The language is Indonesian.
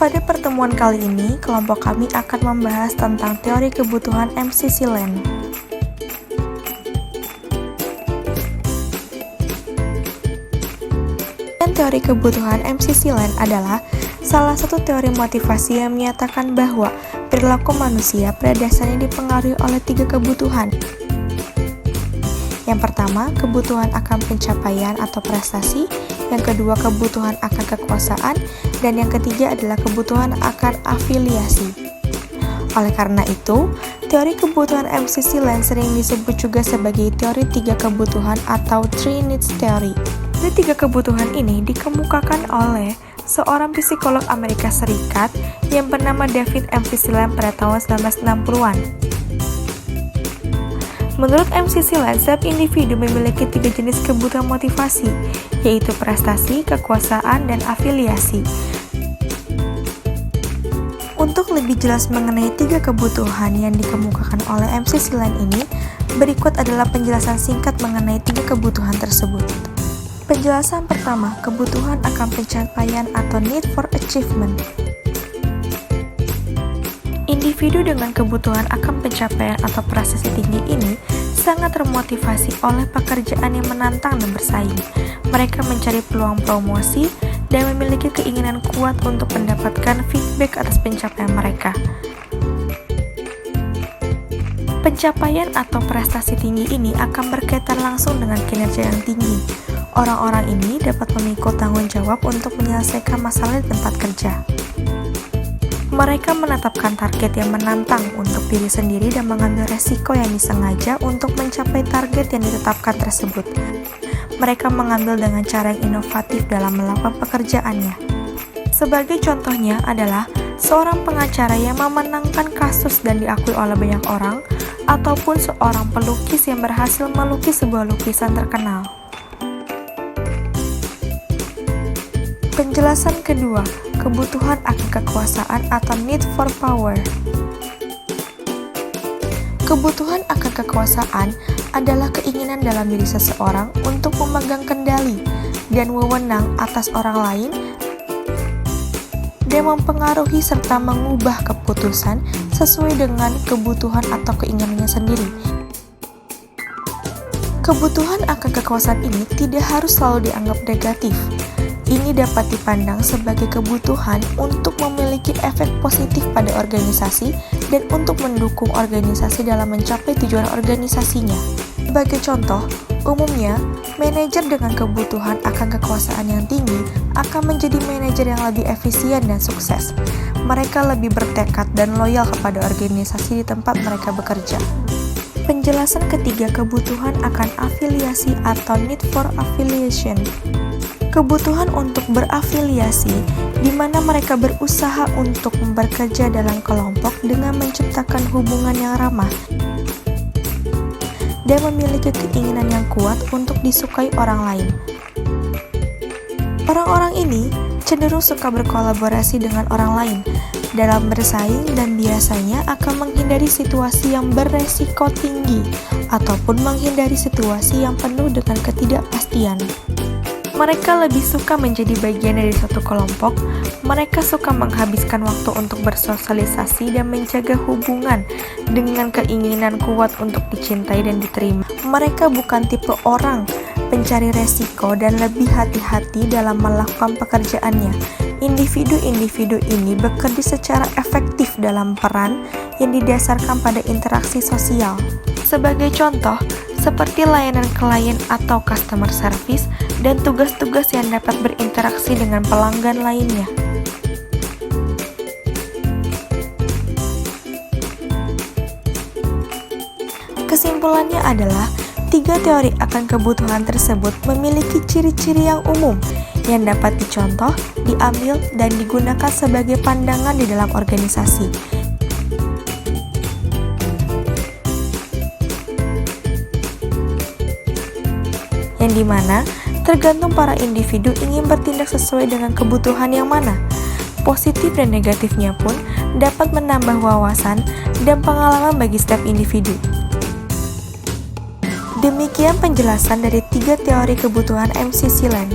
Pada pertemuan kali ini, kelompok kami akan membahas tentang teori kebutuhan MCC Land. Dan teori kebutuhan MCC Land adalah salah satu teori motivasi yang menyatakan bahwa perilaku manusia pada dasarnya dipengaruhi oleh 3 kebutuhan. Yang pertama, kebutuhan akan pencapaian atau prestasi. Yang kedua, kebutuhan akan kekuasaan. Dan yang ketiga adalah kebutuhan akan afiliasi. Oleh karena itu, teori kebutuhan MCC Land sering disebut juga sebagai teori 3 kebutuhan atau Three Needs Theory. Teori 3 kebutuhan ini dikemukakan oleh seorang psikolog Amerika Serikat yang bernama David MCC Land pada tahun 1960-an. Menurut MCC Land, setiap individu memiliki 3 jenis kebutuhan motivasi, yaitu prestasi, kekuasaan, dan afiliasi. Untuk lebih jelas mengenai 3 kebutuhan yang dikemukakan oleh MCC Land ini, berikut adalah penjelasan singkat mengenai 3 kebutuhan tersebut. Penjelasan pertama, kebutuhan akan pencapaian atau need for achievement. Individu dengan kebutuhan akan pencapaian atau prestasi tinggi ini sangat termotivasi oleh pekerjaan yang menantang dan bersaing. Mereka mencari peluang promosi dan memiliki keinginan kuat untuk mendapatkan feedback atas pencapaian mereka. Pencapaian atau prestasi tinggi ini akan berkaitan langsung dengan kinerja yang tinggi. Orang-orang ini dapat memikul tanggung jawab untuk menyelesaikan masalah di tempat kerja. Mereka menetapkan target yang menantang untuk diri sendiri dan mengambil resiko yang disengaja untuk mencapai target yang ditetapkan tersebut. Mereka mengambil dengan cara yang inovatif dalam melakukan pekerjaannya. Sebagai contohnya adalah seorang pengacara yang memenangkan kasus dan diakui oleh banyak orang, ataupun seorang pelukis yang berhasil melukis sebuah lukisan terkenal. Penjelasan kedua, kebutuhan akan kekuasaan atau need for power. Kebutuhan akan kekuasaan adalah keinginan dalam diri seseorang untuk memegang kendali dan wewenang atas orang lain dan mempengaruhi serta mengubah keputusan sesuai dengan kebutuhan atau keinginannya sendiri. Kebutuhan akan kekuasaan ini tidak harus selalu dianggap negatif. Ini dapat dipandang sebagai kebutuhan untuk memiliki efek positif pada organisasi dan untuk mendukung organisasi dalam mencapai tujuan organisasinya. Sebagai contoh, umumnya, manajer dengan kebutuhan akan kekuasaan yang tinggi akan menjadi manajer yang lebih efisien dan sukses. Mereka lebih bertekad dan loyal kepada organisasi di tempat mereka bekerja. Penjelasan ketiga, kebutuhan akan afiliasi atau need for affiliation. Kebutuhan untuk berafiliasi, di mana mereka berusaha untuk bekerja dalam kelompok dengan menciptakan hubungan yang ramah dan memiliki keinginan yang kuat untuk disukai orang lain. Orang-orang ini cenderung suka berkolaborasi dengan orang lain dalam bersaing dan biasanya akan menghindari situasi yang beresiko tinggi ataupun menghindari situasi yang penuh dengan ketidakpastian. Mereka lebih suka menjadi bagian dari suatu kelompok. Mereka suka menghabiskan waktu untuk bersosialisasi dan menjaga hubungan dengan keinginan kuat untuk dicintai dan diterima. Mereka bukan tipe orang pencari resiko dan lebih hati-hati dalam melakukan pekerjaannya. Individu-individu ini bekerja secara efektif dalam peran yang didasarkan pada interaksi sosial. Sebagai contoh, seperti layanan klien atau customer service dan tugas-tugas yang dapat berinteraksi dengan pelanggan lainnya. Kesimpulannya adalah 3 teori akan kebutuhan tersebut memiliki ciri-ciri yang umum yang dapat dicontoh, diambil, dan digunakan sebagai pandangan di dalam organisasi. Yang dimana tergantung para individu ingin bertindak sesuai dengan kebutuhan yang mana. Positif dan negatifnya pun dapat menambah wawasan dan pengalaman bagi setiap individu. Demikian penjelasan dari 3 teori kebutuhan MCC Land.